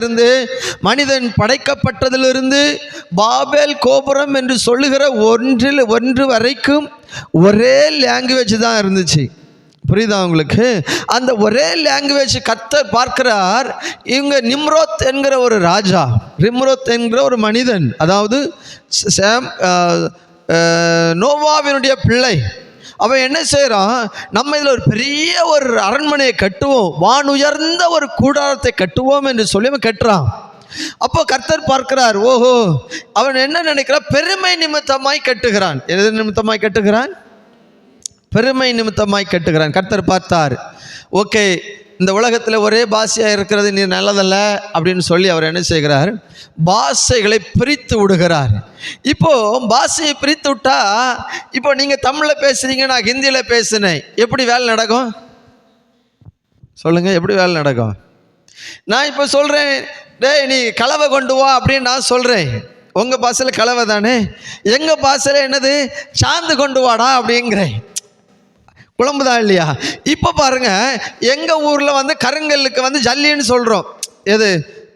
இருந்து மனிதன் படைக்கப்பட்டதிலிருந்து பாபேல் கோபுரம் என்று சொல்லுகிற ஒன்று வரைக்கும் ஒரே லாங்குவேஜ் தான் இருந்துச்சு. புரியுதா உங்களுக்கு? அந்த ஒரே லாங்குவேஜ் கர்த்தர் பார்க்கிறார். இவங்க நிம்ரோத் என்கிற ஒரு ராஜா, நிம்ரோத் என்கிற ஒரு மனிதன், அதாவது நோவாவினுடைய பிள்ளை. அவன் என்ன செய்கிறான்? நம்ம இதில் ஒரு பெரிய ஒரு அரண்மனையை கட்டுவோம், வானுயர்ந்த ஒரு கூடாரத்தை கட்டுவோம் என்று சொல்லி அவன் கட்டுறான். அப்போ கர்த்தர் பார்க்கிறார். ஓஹோ, அவன் என்ன நினைக்கிறான்? பெருமை நிமித்தமாய் கட்டுகிறான். எது நிமித்தமாய் கட்டுகிறான்? பெருமை நிமித்தமாய் கட்டுகிறான். கர்த்தர் பார்த்தார். ஓகே, இந்த உலகத்தில் ஒரே பாஷையாக இருக்கிறது நீ நல்லதல்ல அப்படின்னு சொல்லி அவர் என்ன செய்கிறார்? பாஷைகளை பிரித்து விடுகிறார். இப்போது பாஷையை பிரித்து விட்டா, இப்போ நீங்கள் தமிழில் பேசுகிறீங்க, நான் ஹிந்தியில் பேசுனேன், எப்படி வேலை நடக்கும் சொல்லுங்கள்? எப்படி வேலை நடக்கும்? நான் இப்போ சொல்கிறேன், டேய் நீ கலவை கொண்டு வா அப்படின்னு நான் சொல்கிறேன். உங்கள் பாஷையில் கலவை தானே, எங்கள் பாஷையில் என்னது சாந்து கொண்டு வாடா அப்படிங்கிறேன். குழம்பு தான் இல்லையா? இப்போ பாருங்கள், எங்கள் ஊரில் கருங்கல்லுக்கு ஜல்லின்னு சொல்கிறோம். எது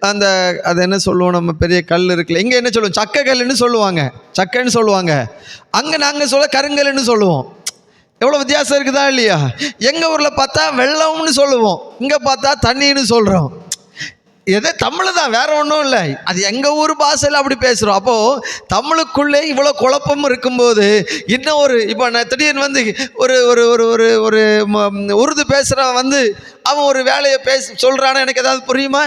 அந்த அது என்ன சொல்லுவோம்? நம்ம பெரிய கல் இருக்குல்ல, இங்கே என்ன சொல்லுவோம்? சக்கை கல்லுன்னு சொல்லுவாங்க, சக்கைன்னு சொல்லுவாங்க. அங்கே நாங்கள் சொல்ல கருங்கல்லுன்னு சொல்லுவோம். எவ்வளோ வித்தியாசம் இருக்குதா இல்லையா? எங்கள் ஊரில் பார்த்தா வெள்ளம்னு சொல்லுவோம், இங்கே பார்த்தா தண்ணின்னு சொல்கிறோம். எதே தமிழ் தான், வேற ஒன்றும் இல்லை. அது எங்கள் ஊர் பாஷையில் அப்படி பேசுகிறோம். அப்போது தமிழுக்குள்ளே இவ்வளோ குழப்பம் இருக்கும்போது இன்னும் இப்போ நான் திடீர்னு ஒரு ஒரு ஒரு ஒரு ஒரு உருது பேசுகிறவன் அவன் ஒரு வேலையை சொல்கிறான்னா எனக்கு ஏதாவது புரியுமா?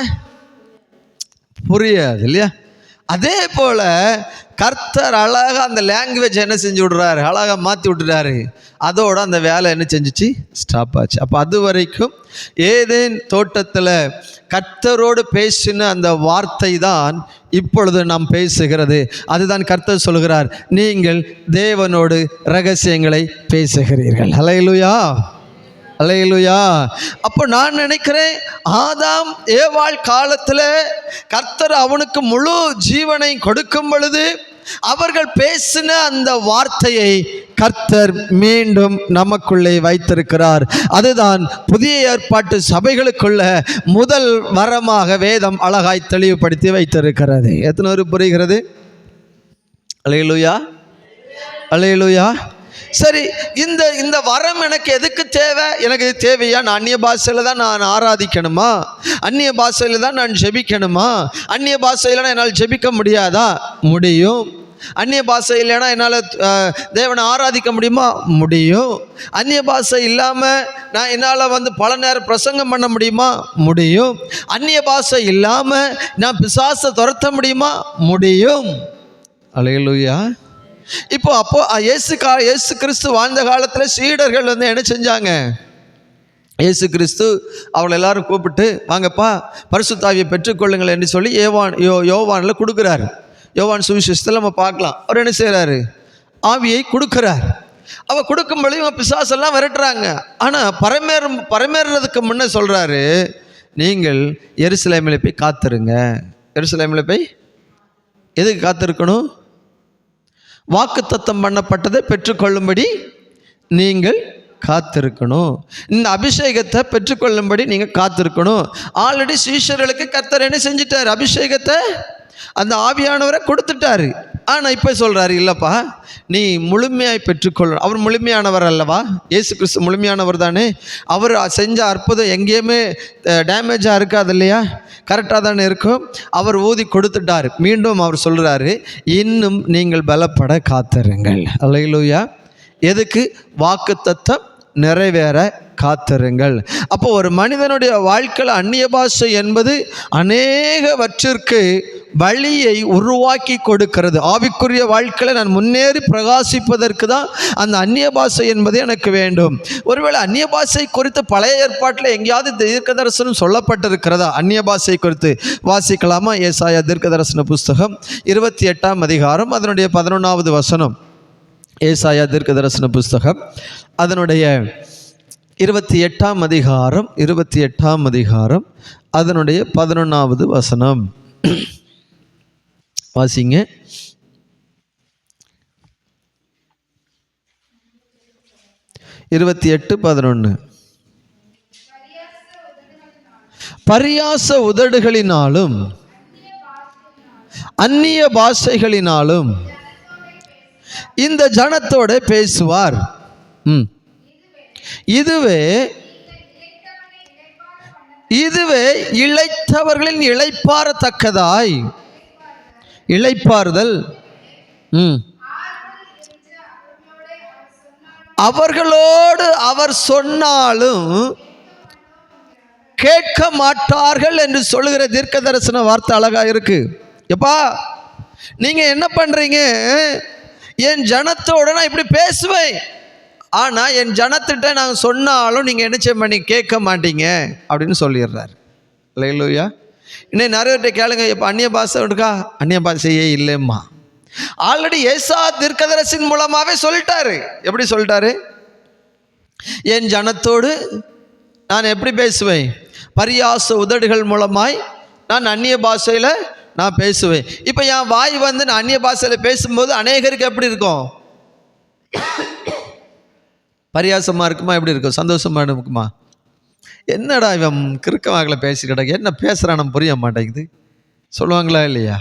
புரியாது இல்லையா? அதே போல் கர்த்தர் அழகாக அந்த லாங்குவேஜ் என்ன செஞ்சு விட்றாரு? அழகாக மாற்றி விட்டுறாரு. அதோடு அந்த வேலை என்ன செஞ்சிச்சு? ஸ்டாப் ஆச்சு. அப்போ அது வரைக்கும் ஏதேன் தோட்டத்தில் கர்த்தரோடு பேசின அந்த வார்த்தை தான் இப்பொழுது நாம் பேசுகிறது. அதுதான் கர்த்தர் சொல்கிறார், நீங்கள் தேவனோடு இரகசியங்களை பேசுகிறீர்கள். ஹல்லேலூயா, அல்லேலூயா. அப்போ நான் நினைக்கிறேன், ஆதாம் ஏவாள் காலத்தில் கர்த்தர் அவனுக்கு முழு ஜீவனை கொடுக்கும் பொழுது அவர்கள் பேசின அந்த வார்த்தையை கர்த்தர் மீண்டும் நமக்குள்ளே வைத்திருக்கிறார். அதுதான் புதிய ஏற்பாட்டு சபைகளுக்குள்ள முதல் வரமாக வேதம் அழகாய் தெளிவுபடுத்தி வைத்திருக்கிறது. எத்தனை பேருக்கு புரிகிறது? அல்லேலூயா, அல்லேலூயா. சரி, இந்த வரம் எனக்கு எதுக்கு தேவை? எனக்கு இது தேவையா? நான் அந்நிய பாஷையில் தான் நான் ஆராதிக்கணுமா? அந்நிய பாஷையில் தான் நான் ஜெபிக்கணுமா? அந்நிய பாஷையில் என்னால் ஜெபிக்க முடியாதா? முடியும். அந்நிய பாஷை இல்லைன்னா என்னால் தேவனை ஆராதிக்க முடியுமா? முடியும். அந்நிய பாஷை இல்லாமல் என்னால் பல நேரம் பிரசங்கம் பண்ண முடியுமா? முடியும். அந்நிய பாஷை இல்லாமல் நான் பிசாசை துரத்த முடியுமா? முடியும். அல்லேலூயா. அப்போ இயேசு கிறிஸ்து வாழ்ந்த காலத்தில் சீடர்கள் என்ன செஞ்சாங்க? இயேசு கிறிஸ்து அவளை எல்லாரும் கூப்பிட்டு, வாங்கப்பா பரிசுத்த ஆவியை பெற்றுக்கொள்ளுங்கள் என்று சொல்லி யோவானில் கொடுக்குறாரு. யோவான் சுவிசேஷத்தில் நம்ம பார்க்கலாம். அவர் என்ன செய்கிறாரு? ஆவியை கொடுக்குறார். அவள் கொடுக்கும்பொழுது இவன் பிசாசெல்லாம் விரட்டுறாங்க. ஆனால் பரமேறதுக்கு முன்னே சொல்கிறாரு, நீங்கள் எருசலேமில் போய் காத்திருங்க. எருசலேமில் போய் எதுக்கு காத்திருக்கணும்? வாக்குத்தத்தம் பண்ணப்பட்டதை பெற்றுக்கொள்ளும்படி நீங்கள் காத்திருக்கணும். இந்த அபிஷேகத்தை பெற்றுக்கொள்ளும்படி நீங்கள் காத்திருக்கணும். ஆல்ரெடி சீஷர்களுக்கு கர்த்தர் என்ன செஞ்சிட்டார்? அபிஷேகத்தை, அந்த ஆவியானவரை கொடுத்துட்டாரு. ஆனால் இப்போ சொல்கிறாரு, இல்லைப்பா நீ முழுமையாய் பெற்றுக்கொள்ளணும். அவர் முழுமையானவர் அல்லவா? இயேசு கிறிஸ்து முழுமையானவர் தானே. அவர் செஞ்ச அற்புதம் எங்கேயுமே டேமேஜாக இருக்காது இல்லையா? கரெக்டாக தானே இருக்கும். அவர் ஊதி கொடுத்துட்டார். மீண்டும் அவர் சொல்கிறாரு, இன்னும் நீங்கள் பலப்பட காத்திருங்கள். அல்லேலூயா. எதுக்கு? வாக்குத்தத்தம் நிறைவேற காத்திருங்கள். அப்போ ஒரு மனிதனுடைய வாழ்க்கையில் அந்நிய பாஷை என்பது அநேகவற்றிற்கு வழியை உருவாக்கி கொடுக்கிறது. ஆவிக்குரிய வாழ்க்கையில் நான் முன்னேறி பிரகாசிப்பதற்கு தான் அந்த அந்நிய பாஷை என்பது எனக்கு வேண்டும். ஒருவேளை அந்நிய பாஷை குறித்து பழைய ஏற்பாட்டில் எங்கேயாவது தீர்க்க தரிசனம் சொல்லப்பட்டிருக்கிறதா? அந்நிய பாஷை குறித்து வாசிக்கலாமா? ஏசாயா தீர்க்க தரிசன புஸ்தகம் 28ஆம் அதிகாரம் அதனுடைய 11வது வசனம். ஏசாயா தீர்க்க தரிசன புஸ்தகம் அதனுடைய 28ஆம் அதிகாரம் அதனுடைய 11வது வசனம் வாசிங்க. 28:11. பரியாச உதடுகளினாலும் அந்நிய பாஷைகளினாலும் இந்த ஜனத்தோட பேசுவார். இதுவே இளைத்தவர்களின் இளைப்பாறத்தக்கதாய், இளைப்பாறுதல் அவர்களோடு அவர் சொன்னாலும் கேட்க மாட்டார்கள் என்று சொல்லுகிற தீர்க்க தரிசன வார்த்தை அழகா இருக்கு. எப்பா, நீங்க என்ன பண்றீங்க? என் ஜனத்தோட நான் இப்படி பேசுவேன், ஆனா என் ஜனத்திட்ட நான் சொன்னாலும் நீங்க என்ன செய்ய மாட்டீங்க, கேட்க மாட்டீங்க அப்படின்னு சொல்லிடுறாரு. அல்லேலூயா. இன்னும் நிறைய கேளுங்க, இப்போ அந்நிய பாஷை இருக்கா? அந்நிய பாஷையே இல்லைம்மா. ஆல்ரெடி ஏசா தீர்க்கதரிசியின் மூலமாவே சொல்லிட்டாரு. எப்படி சொல்லிட்டாரு? என் ஜனத்தோடு நான் எப்படி பேசுவேன்? பரியாச உதடுகள் மூலமாய் நான் அந்நிய பாஷையில் நான் பேசுவேன். இப்போ என் வாய் வந்து நான் அந்நிய பாஷையில் பேசும்போது அநேகருக்கு எப்படி இருக்கும்? பரியாசமாக இருக்குமா? எப்படி இருக்கும்? சந்தோஷமா இருக்குமா? என்னடா இவன் கிறுக்கவாக்கில் பேசிக்கிட்டாங்க, என்ன பேசுகிறான் நம்ம புரிய மாட்டேங்குது சொல்லுவாங்களா இல்லையா?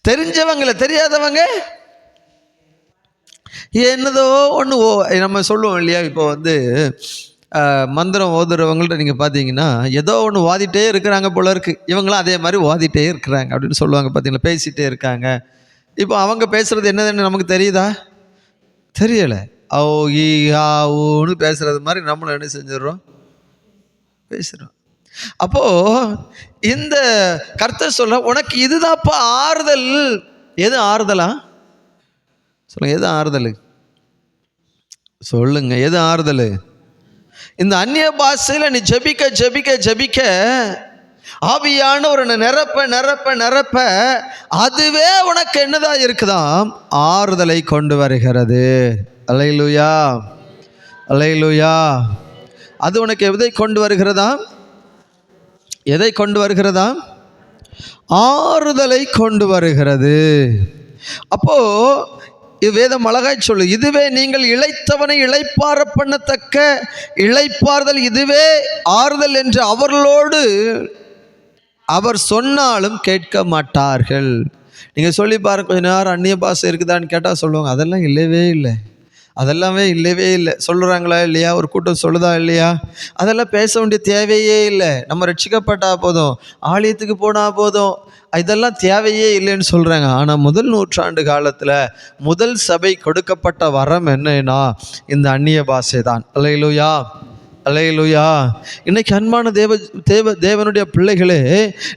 தெரிஞ்சவங்கள தெரியாதவங்க என்னதோ ஒன்று நம்ம சொல்லுவோம் இல்லையா? இப்போ வந்து மந்திரம் ஓதுறவங்கள்ட்ட நீங்கள் பார்த்தீங்கன்னா ஏதோ ஒன்று வாதிட்டே இருக்கிறாங்க போல இருக்குது, இவங்களும் அதே மாதிரி வாதிட்டே இருக்கிறாங்க அப்படின்னு சொல்லுவாங்க. பார்த்தீங்களா? பேசிகிட்டே இருக்காங்க. இப்போ அவங்க பேசுகிறது என்னதுன்னு நமக்கு தெரியுதா? தெரியலை. ஓ ஈ ஆன்னு பேசுகிறது மாதிரி நம்மளும் என்ன செஞ்சிடறோம், பேசுகிறோம். அப்போது இந்த கர்த்தர் சொல்ல, உனக்கு இதுதான்ப்பா ஆறுதல். எது ஆறுதலா சொல்லுங்க? எது ஆறுதல் சொல்லுங்க? எது ஆறுதல்? இந்த அந்நிய பாஷையில் நீ ஜெபிக்க ஜெபிக்க ஜெபிக்க ஆவியானவர் நிரப்ப நிரப்ப நிரப்ப அதுவே உனக்கு என்னதான் இருக்குதாம், ஆறுதலை கொண்டு வருகிறது. அல்லேலூயா, அல்லேலூயா. அது உனக்கு எதை கொண்டு வருகிறதாம்? எதை கொண்டு வருகிறதாம்? ஆறுதலை கொண்டு வருகிறது. அப்போ வேதம் அழகாய் சொல்லு, இதுவே நீங்கள் இளைத்தவனை இளைப்பாற பண்ணத்தக்க இளைப்பாறுதல், இதுவே ஆறுதல் என்று அவர்களோடு அவர் சொன்னாலும் கேட்க மாட்டார்கள். நீங்கள் சொல்லி பாருங்க, கொஞ்ச நேரம் அந்நிய பாஷை இருக்குதான்னு கேட்டால் சொல்லுவாங்க, அதெல்லாம் இல்லவே இல்லை, அதெல்லாமே இல்லவே இல்லை. சொல்கிறாங்களா இல்லையா? ஒரு கூட்டம் சொல்லுதா இல்லையா? அதெல்லாம் பேச வேண்டிய தேவையே இல்லை, நம்ம ரட்சிக்கப்பட்டால் போதும், ஆலயத்துக்கு போனால் போதும், இதெல்லாம் தேவையே இல்லைன்னு சொல்கிறாங்க. ஆனால் முதல் நூற்றாண்டு காலத்தில் முதல் சபை கொடுக்கப்பட்ட வரம் என்னன்னா இந்த அந்நிய பாஷை தான். அல்லேலூயா, அல்லேலூயா. இன்னைக்கு அன்பான தேவனுடைய பிள்ளைகளே,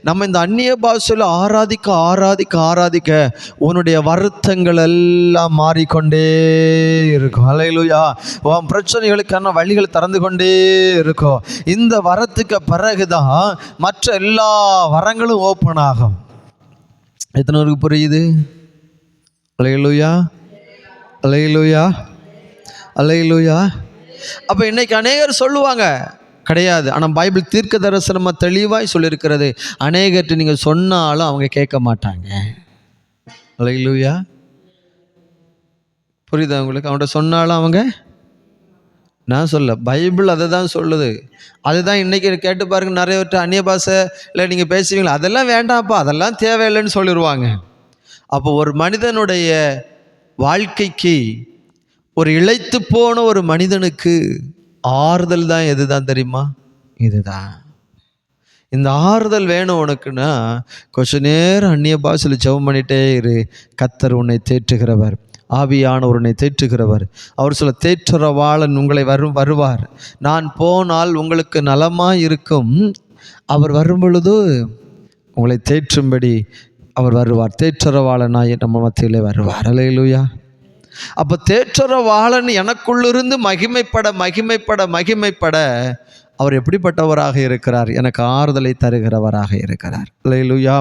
நம்ம இந்த அந்நிய பாஷையில் ஆராதிக்க ஆராதிக்க ஆராதிக்க உன்னுடைய வருத்தங்கள் எல்லாம் மாறிக்கொண்டே இருக்கும். அல்லேலூயா. உன் பிரச்சனைகளுக்கான வழிகள் திறந்து கொண்டே இருக்கும். இந்த வரத்துக்கு பிறகுதான் மற்ற எல்லா வரங்களும் ஓப்பன் ஆகும். எத்தனை பேருக்கு புரியுது? அல்லேலூயா, அல்லேலூயா, அல்லேலூயா. அப்போ இன்னைக்கு அநேகர் சொல்லுவாங்க கிடையாது, ஆனால் பைபிள் தீர்க்க தரிசனமாக தெளிவாய் சொல்லியிருக்கிறது, அநேகர்கிட்ட நீங்கள் சொன்னாலும் அவங்க கேட்க மாட்டாங்க. அல்லேலூயா. புரியுதா உங்களுக்கு? அவங்கள்ட்ட சொன்னாலும் அவங்க, நான் சொல்ல, பைபிள் அதை தான் சொல்லுது. அதுதான் இன்றைக்கி கேட்டு பாருங்க, நிறைய பேர்ட்ட அந்நிய பாஷை இல்லை நீங்கள் பேசுவீங்களா, அதெல்லாம் வேண்டாம்ப்பா, அதெல்லாம் தேவையில்லைன்னு சொல்லிடுவாங்க. அப்போ ஒரு மனிதனுடைய வாழ்க்கைக்கு, ஒரு இளைத்து போன ஒரு மனிதனுக்கு ஆறுதல் தான் எது தான் தெரியுமா? இதுதான். இந்த ஆறுதல் வேணும் உனக்குன்னா கொஞ்ச நேரம் அந்நிய பாஷையில் ஜெபம் பண்ணிட்டே இரு. கர்த்தர் உன்னை தேற்றுகிறவர், ஆவியானவர் உன்னை தேற்றுகிறவர். அவர் சொல்ல, தேற்றுறவாளன் உங்களை வருவார், நான் போனால் உங்களுக்கு நலமாக இருக்கும், அவர் வரும் பொழுது உங்களை தேற்றும்படி அவர் வருவார். தேற்றுறவாளனாய் நம்ம மத்தியிலே வருவார். அல்லேலூயா. அப்போ தேற்றுறவாளன் எனக்குள்ளிருந்து மகிமைப்பட மகிமைப்பட மகிமைப்பட அவர் எப்படிப்பட்டவராக இருக்கிறார்? எனக்கு ஆறுதலை தருகிறவராக இருக்கிறார். அல்லேலூயா.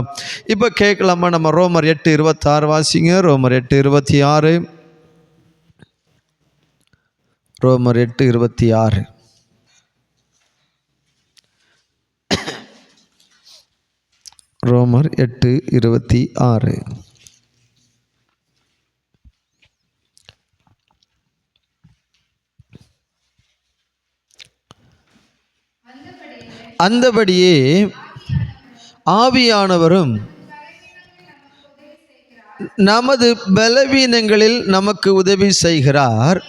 இப்போ கேட்கலாமா? நம்ம ரோமர் 8:26 வாசிங்க. ரோமர் 8:26. ரோமர் 8:26. ரோமர் 8:26. அந்தபடியே ஆவியானவரும் நமது பலவீனங்களில் நமக்கு உதவி செய்கிறார்.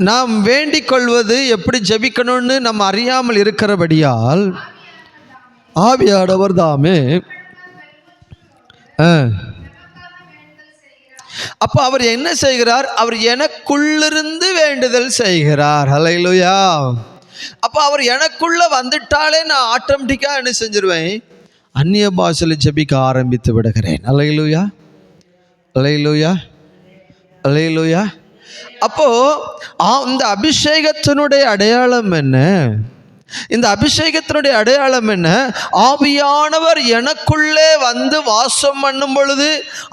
நாம் வேண்டிக் கொள்வது எப்படி ஜெபிக்கணும்னு நம்ம அறியாமல் இருக்கிறபடியால் ஆவியானவர் தாமே அப்போ அவர் என்ன செய்கிறார்? அவர் எனக்குள்ளிருந்து வேண்டுதல் செய்கிறார். ஹல்லேலூயா. அப்போ அவர் எனக்குள்ள வந்துட்டாலே நான் ஆட்டோமேட்டிக்காக என்ன செஞ்சிருவேன்? அந்நிய பாஷையில் ஜெபிக்க ஆரம்பித்து விடுகிறேன். ஹல்லேலூயா, ஹல்லேலூயா, ஹல்லேலூயா. அப்போ இந்த அபிஷேகத்தினுடைய அடையாளம் என்ன? இந்த அபிஷேகத்தினுடைய அடையாளம் என்ன? ஆவியானவர் எனக்குள்ளே வந்து வாசம் பண்ணும் பொழுது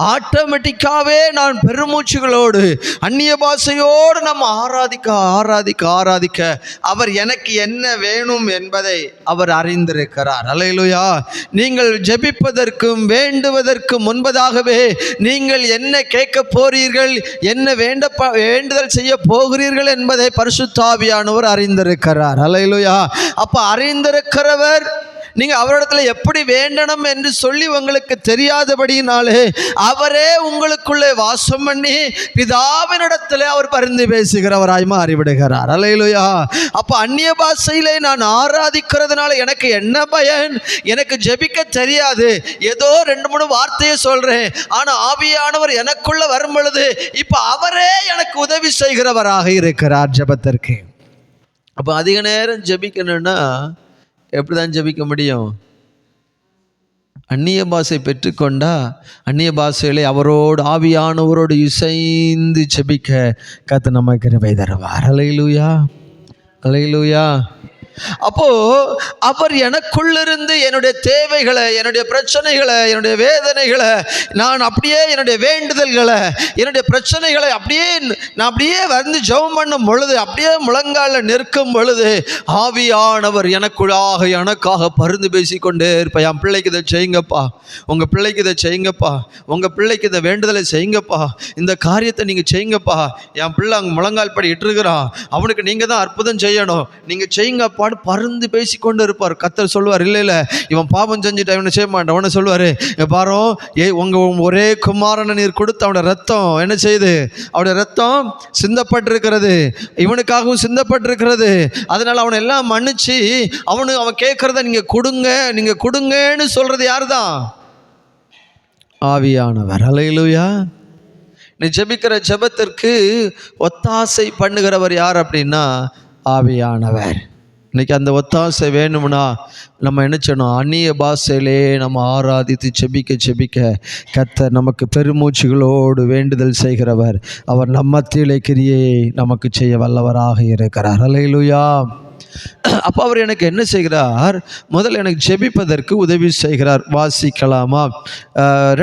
ஆட்டோமேட்டிக்காவே நான் பெருமூச்சுகளோடு அந்நிய பாஷையோடு நம்ம ஆராதிக்க ஆராதிக்க ஆராதிக்க அவர் எனக்கு என்ன வேணும் என்பதை அவர் அறிந்திருக்கிறார். அல்லேலூயா. நீங்கள் ஜெபிப்பதற்கும் வேண்டுவதற்கும் முன்பதாகவே நீங்கள் என்ன கேட்க போறீர்கள், என்ன வேண்டுதல் செய்ய போகிறீர்கள் என்பதை பரிசுத்த ஆவியானவர் அறிந்திருக்கிறார். அல்லேலூயா. அப்ப அறிந்திருக்கிறவர் நீங்க அவரிடத்துல எப்படி வேண்டணும் என்று சொல்லி உங்களுக்கு தெரியாதபடினாலே அவரே உங்களுக்குள்ளே வாசம் பண்ணி பிதாவினிடத்திலே அவர் பரிந்து பேசுகிறவராய் மாறிவிடுகிறார். அல்லேலூயா. அப்ப அந்நிய பாஷையிலே நான் ஆராதிக்கிறதுனால எனக்கு என்ன பயன்? எனக்கு ஜெபிக்க தெரியாது, ஏதோ 2-3 வார்த்தையை சொல்றேன். ஆனா ஆவியானவர் எனக்குள்ள வரும் பொழுது இப்ப அவரே எனக்கு உதவி செய்கிறவராக இருக்கிறார் ஜெபத்திற்கு. அப்போ அதிக நேரம் ஜெபிக்கணும்னா எப்படி தான் ஜெபிக்க முடியும்? அந்நிய பாஷை பெற்றுக்கொண்டா அந்நிய பாஷைகளை அவரோடு ஆவியானவரோடு இசைந்து ஜெபிக்க கர்த்தர் நமக்கு கிருபை தருவார். அல்லேலூயா, அல்லேலூயா. அப்போ அவர் எனக்குள்ளிருந்து என்னுடைய தேவைகளை, என்னுடைய பிரச்சனைகளை, என்னுடைய வேதனைகளை, நான் அப்படியே என்னுடைய வேண்டுதல்களை, என்னுடைய பிரச்சனைகளை நான் அப்படியே வந்து ஜெபம் பண்ணும் பொழுது, அப்படியே முழங்காலில் நிற்கும் பொழுது ஆவியானவர் எனக்காக பரிந்து பேசிக்கொண்டே இருப்பேன். என் பிள்ளைக்கு இதை செய்யுங்கப்பா, உங்கள் பிள்ளைக்கு இதை செய்யுங்கப்பா, உங்கள் பிள்ளைக்கு இந்த வேண்டுதலை செய்யுங்கப்பா, இந்த காரியத்தை நீங்கள் செய்யுங்கப்பா, என் பிள்ளை அங்கே முழங்கால் படி இட்டுருக்கிறான், அவனுக்கு நீங்கள் தான் அற்புதம் செய்யணும், நீங்கள் செய்யுங்கப்பா பருந்து பேசிக்கொண்டு இருப்பார். கர்த்தர் சொல்லுவார், இல்லை இவன் பாவம் செஞ்சுட்டு இவனை செய்ய மாட்டான். அவனை சொல்லுவார், பாரோ உங்க ஒரே குமாரனை நீர் கொடுத்து அவனோட ரத்தம் என்ன செய்யுது? அவனுடைய ரத்தம் சிந்தப்பட்டிருக்கிறது, இவனுக்காகவும் சிந்தப்பட்டிருக்கிறது. அதனால அவனை எல்லாம் மன்னிச்சு அவன் கேட்கறத நீங்க கொடுங்கன்னு சொல்றது யார் தான்? ஆவியானவர். அல்லேலூயா. நீ ஜெபிக்கிற ஜெபத்திற்கு ஒத்தாசை பண்ணுகிறவர் யார் அப்படின்னா ஆவியானவர். இன்னைக்கு அந்த ஒத்தாசை வேணும்னா நம்ம என்ன செய்யணும்? அந்நிய பாஷையிலே நம்ம ஆராதித்து செபிக்க கர்த்தர் நமக்கு பெருமூச்சுகளோடு வேண்டுதல் செய்கிறவர். அவர் நம்மத்திலே கிரியை நமக்கு செய்ய வல்லவராக இருக்கிறார். அல்லேலூயா. அப்போ அவர் எனக்கு என்ன செய்கிறார்? முதல்ல எனக்கு ஜெபிப்பதற்கு உதவி செய்கிறார். வாசிக்கலாமா?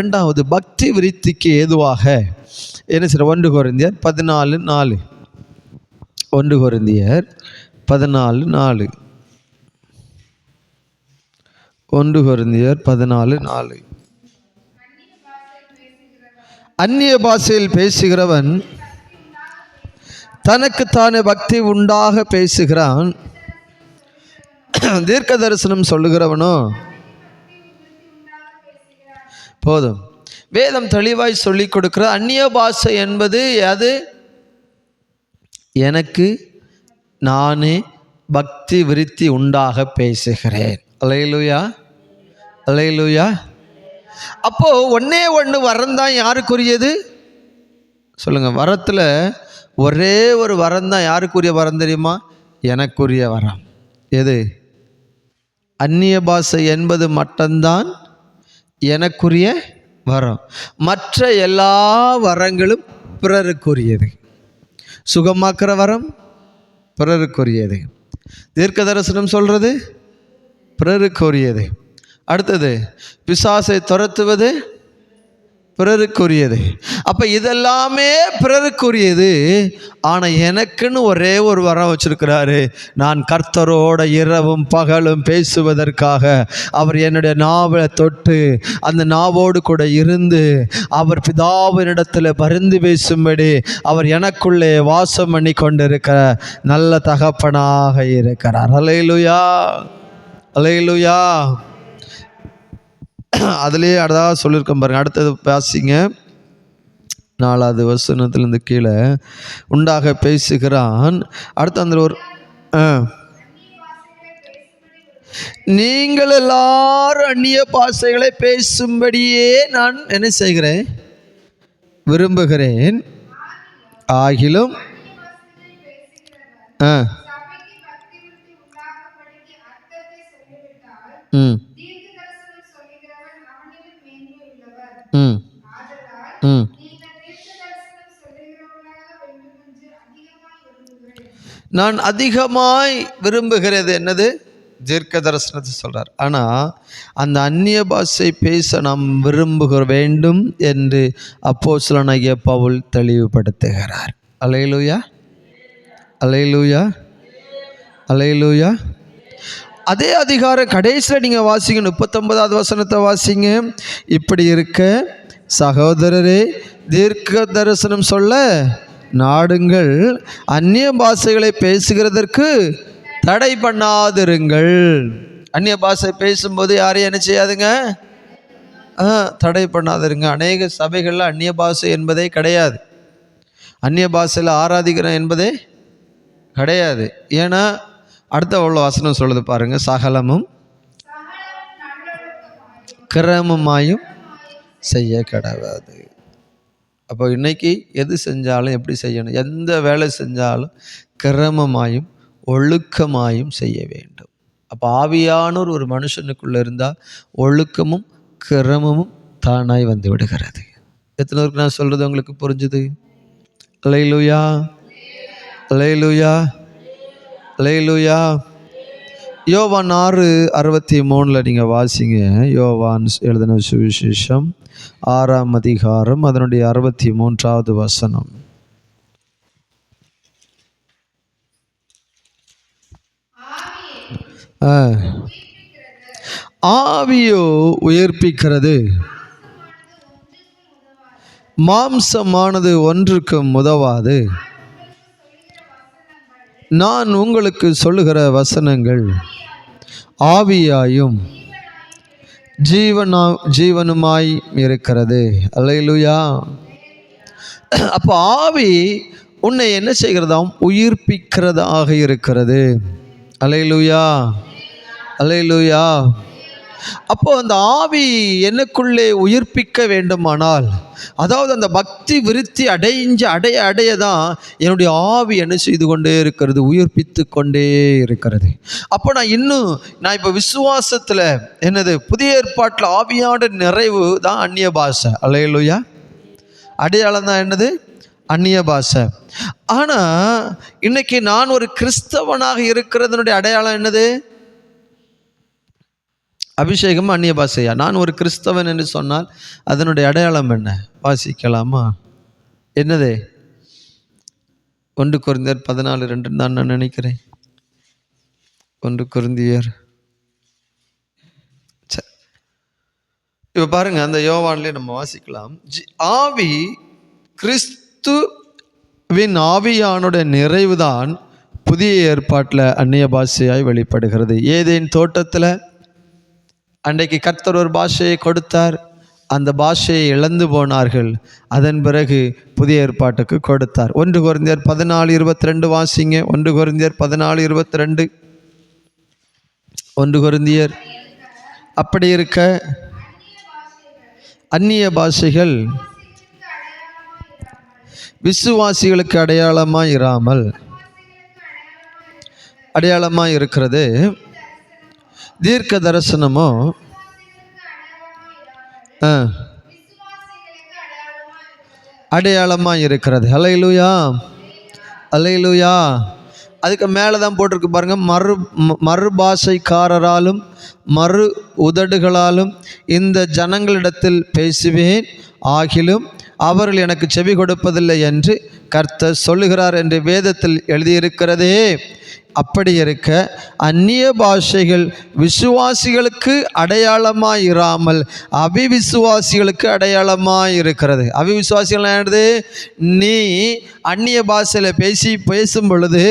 2வது பக்தி விருத்திக்கு ஏதுவாக என்ன செய்ய? 1 கொரிந்தியர் 14:4. 1 கொரிந்தியர் 14:4. 1 கொரிந்தியர் 14:4. அந்நிய பாஷையில் பேசுகிறவன் தனக்குத்தானே பக்தி உண்டாக பேசுகிறான், தீர்க்க தரிசனம் சொல்லுகிறவனோ போதும். வேதம் தெளிவாய் சொல்லி கொடுக்கிற அந்நிய பாஷை என்பது அது எனக்கு நானே பக்தி விருத்தி உண்டாக பேசுகிறேன். அல்லேலூயா, அல்லேலூயா. அப்போ ஒன்று வரம் தான் யாருக்குரியது சொல்லுங்க? வரத்தில் ஒரே ஒரு வரம் தான். யாருக்குரிய வரம் தெரியுமா? எனக்குரிய வரம். எது? அந்நிய பாஷை என்பது மட்டும்தான் எனக்குரிய வரம். மற்ற எல்லா வரங்களும் பிறருக்குரியது. சுகமாக்குற வரம் பிறருக்குரியது, தீர்க்க தரிசனம் சொல்றது பிறருக்குரியது. அடுத்தது பிசாசை துரத்துவது பிறருக்குரியது. அப்போ இதெல்லாமே பிறருக்குரியது. ஆனால் எனக்குன்னு ஒரே ஒரு வரம் வச்சிருக்கிறாரு. நான் கர்த்தரோட இரவும் பகலும் பேசுவதற்காக அவர் என்னுடைய நாவை தொட்டு அந்த நாவோடு கூட இருந்து அவர் பிதாவினிடத்தில் பரிந்து பேசும்படி அவர் எனக்குள்ளே வாசம் பண்ணி கொண்டிருக்கிற நல்ல தகப்பனாக இருக்கிறார். அல்லேலூயா, அல்லேலூயா. அதுலேயே அதான் சொல்லியிருக்கேன் பாருங்க. அடுத்தது வாசிங்க, 4வது வசனத்திலிருந்து கீழே. உண்டாக பேசுகிறான். அடுத்து அந்த ஒரு நீங்கள் எல்லாரும் அந்நிய பாஷைகளை பேசும்படியே நான் என்ன செய்கிறேன், விரும்புகிறேன். ஆகிலும் நான் அதிகமாய் விரும்புகிறது என்னது, தீர்க்க தரிசனத்தை சொல்றார். ஆனால் அந்த அந்நிய பாஷை பேச நாம் விரும்புக வேண்டும் என்று அப்போஸ்தலனாகிய பவுல் தெளிவுபடுத்துகிறார். அல்லேலூயா, அல்லேலூயா, அல்லேலூயா. அதே அதிகாரம் கடைசியில் நீங்கள் வாசிங்க, 39வது வசனத்தை வாசிங்க. இப்படி இருக்க சகோதரரே, தீர்க்க தரிசனம் சொல்ல நாடுங்கள், அந்நிய பாஷைகளை பேசுகிறதற்கு தடை பண்ணாதிருங்கள். அந்நிய பாஷை பேசும்போது யாரையும் என்ன செய்யாதுங்க, தடை பண்ணாதிருங்க. அநேக சபைகளில் அந்நிய பாஷை என்பதே கிடையாது. அந்நிய பாஷையில் ஆராதிக்கிறோம் என்பதே கிடையாது. ஏன்னா அடுத்த உள்ள வசனம் சொல்லுது பாருங்க, சகலமும் கிரமமாயும் செய்ய கடவாது. அப்போ இன்னைக்கு எது செஞ்சாலும் எப்படி செய்யணும், எந்த வேலை செஞ்சாலும் கிரமமாயும் ஒழுக்கமாயும் செய்ய வேண்டும். அப்போ ஆவியானோர் ஒரு மனுஷனுக்குள்ளே இருந்தால் ஒழுக்கமும் கிரமமும் தானாய் வந்து விடுகிறது. எத்தனை பேருக்கு நான் சொல்கிறது உங்களுக்கு புரிஞ்சுது? அல்லேலூயா, அல்லேலூயா, அல்லேலூயா. யோவான் 6:63 நீங்கள் வாசிங்க. யோவான் எழுதின சுவிசேஷம் 6ஆம் அதிகாரம் அதனுடைய 63வது வசனம். ஆவியோ உயிர்ப்பிக்கிறது, மாம்சமானது ஒன்றுக்கும் உதவாது. நான் உங்களுக்கு சொல்லுகிற வசனங்கள் ஆவியாயும் ஜீவனுமாய் இருக்கிறது. அல்லேலூயா. அப்போ ஆவி உன்னை என்ன செய்கிறதாம், உயிர்ப்பிக்கிறதாக இருக்கிறது. அல்லேலூயா, அல்லேலூயா. அப்போ அந்த ஆவி எனக்குள்ளே உயிர்ப்பிக்க வேண்டுமானால், அதாவது அந்த பக்தி விருத்தி அடைய தான் என்னுடைய ஆவி என்ன செய்து கொண்டே இருக்கிறது, உயிர்ப்பித்து கொண்டே இருக்கிறது. அப்போ நான் இப்போ விசுவாசத்தில் என்னது, புதிய ஏற்பாட்டில் ஆவியான நிறைவு தான் அந்நிய பாஷை. அல்லேலூயா. அடையாளம் தான் என்னது, அந்நிய பாஷை. ஆனால் இன்னைக்கு நான் ஒரு கிறிஸ்தவனாக இருக்கிறதனுடைய அடையாளம் என்னது, அபிஷேகம் அந்நிய பாஷையா. நான் ஒரு கிறிஸ்தவன் என்று சொன்னால் அதனுடைய அடையாளம் என்ன, வாசிக்கலாமா? என்னது, 1 கொரிந்தியர் 14:2 தான் நான் நினைக்கிறேன். 1 கொரிந்தியர். இப்போ பாருங்க, அந்த யோவான்லேயே நம்ம வாசிக்கலாம். ஆவி, கிறிஸ்துவின் ஆவியானுடைய நிறைவுதான் புதிய ஏற்பாட்டில் அந்நிய பாஷையாய் வெளிப்படுகிறது. ஏதேன் தோட்டத்தில் அன்றைக்கு கர்த்தர் ஒரு பாஷையை கொடுத்தார், அந்த பாஷையை இழந்து போனார்கள். அதன் பிறகு புதிய ஏற்பாட்டுக்கு கொடுத்தார். 1 கொரிந்தியர் 14:22 வாசிங்க. 1 கொரிந்தியர் 14:22. 1 கொரிந்தியர். அப்படி இருக்க அந்நிய பாஷைகள் விசுவாசிகளுக்கு அடையாளமாய் இராமல் அடையாளமாய் இருக்கிறது. தீர்க்க தரிசனமோ அடையாளமாய் இருக்கிறது. அல்லேலூயா, அல்லேலூயா. அதுக்கு மேலே தான் போட்டிருக்கு பாருங்கள், மறுபாஷைக்காரராலும் மறு உதடுகளாலும் இந்த ஜனங்களிடத்தில் பேசுவேன், ஆகிலும் அவர்கள் எனக்கு செவி கொடுப்பதில்லை என்று கர்த்தர் சொல்லுகிறார் என்று வேதத்தில் எழுதியிருக்கிறதே. அப்படி இருக்க அந்நிய பாஷைகள் விசுவாசிகளுக்கு அடையாளமாயிராமல் அவிவிசுவாசிகளுக்கு அடையாளமாயிருக்கிறது. அவிவிசுவாசிகள் என்னது? நீ அந்நிய பாஷையில் பேசும் பொழுது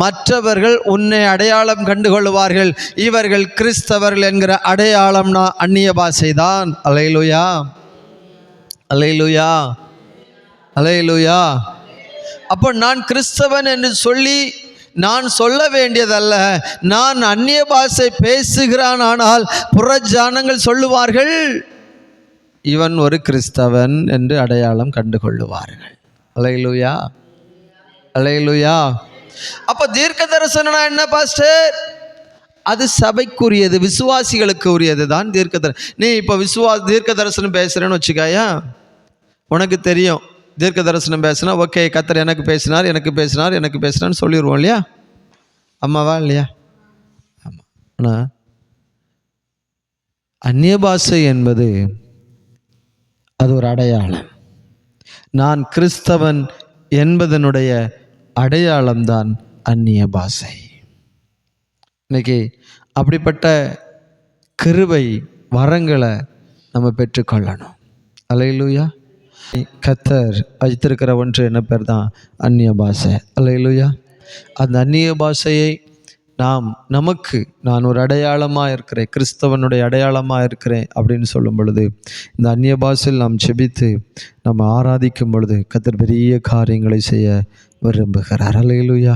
மற்றவர்கள் உன்னை அடையாளம் கண்டுகொள்வார்கள், இவர்கள் கிறிஸ்தவர்கள் என்கிற அடையாளம்னா அந்நிய பாஷை தான். அல்லேலூயா, அல்லேலூயா, அல்லேலூயா. அப்போ நான் கிறிஸ்தவன் என்று சொல்லி நான் சொல்ல வேண்டியதல்ல, நான் அந்நிய பாஷை பேசுகிறான், ஆனால் புறஜானங்கள் சொல்லுவார்கள் இவன் ஒரு கிறிஸ்தவன் என்று அடையாளம் கண்டுகொள்ளுவார்கள். அல்லேலூயா, அல்லேலூயா. அப்போ தீர்க்க தரிசனம் என்ன பாஸ்டர்? அது சபைக்குரியது, விசுவாசிகளுக்கு உரியது தான் தீர்க்க தரிசனம். நீ இப்போ தீர்க்க தரிசனம் பேசுகிறேன்னு வச்சுக்காயா, உனக்கு தெரியும் தீர்க்க தரிசனம் பேசினா ஓகே, கர்த்தர் எனக்கு பேசினார்னு சொல்லிடுவோம் இல்லையா? அம்மாவா இல்லையா? ஆமாம். ஆனால் அந்நிய பாஷை என்பது அது ஒரு அடையாளம். நான் கிறிஸ்தவன் என்பதனுடைய அடையாளம்தான் அந்நிய பாஷை. இன்னைக்கு அப்படிப்பட்ட கிருபை வரங்களை நம்ம பெற்றுக்கொள்ளணும். அல்லேலூயா. கர்த்தர் வைத்திருக்கிற ஒன்று என்ன பேர் தான்? அந்நிய பாஷை. அல்லேலூயா. அந்த அந்நிய பாஷையை நான் ஒரு அடையாளமாக இருக்கிறேன், கிறிஸ்தவனுடைய அடையாளமாக இருக்கிறேன் அப்படின்னு சொல்லும் பொழுது, இந்த அந்நிய பாஷையில் நாம் செபித்து நம்ம ஆராதிக்கும் பொழுது கர்த்தர் பெரிய காரியங்களை செய்ய விரும்புகிறார். அல்லேலூயா.